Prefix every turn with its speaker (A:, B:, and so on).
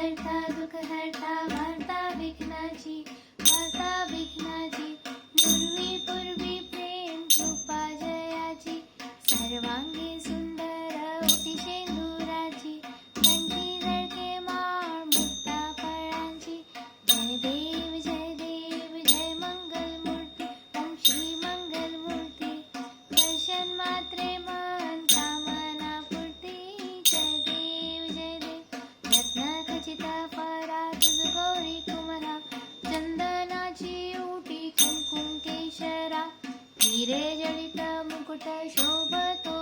A: करता दुःख हरता वार्ता विघ्नाची पूर्वी पूर्वी प्रेम कृपा जयाची सर्वांगी सुंदर ओटी शेंदुराची कंठी झळके माळ मुक्ता फळांची जय देव जय मंगल मूर्ती ओम श्री मंगल मूर्ती दर्शन मात्रे मन कामना पूर्ती जय देव रत्न खचिता परा तुझ गौरी कुमरा चंदनाची ओटी कुंकुम केशरा हिरे जडित मुकुट शोभतो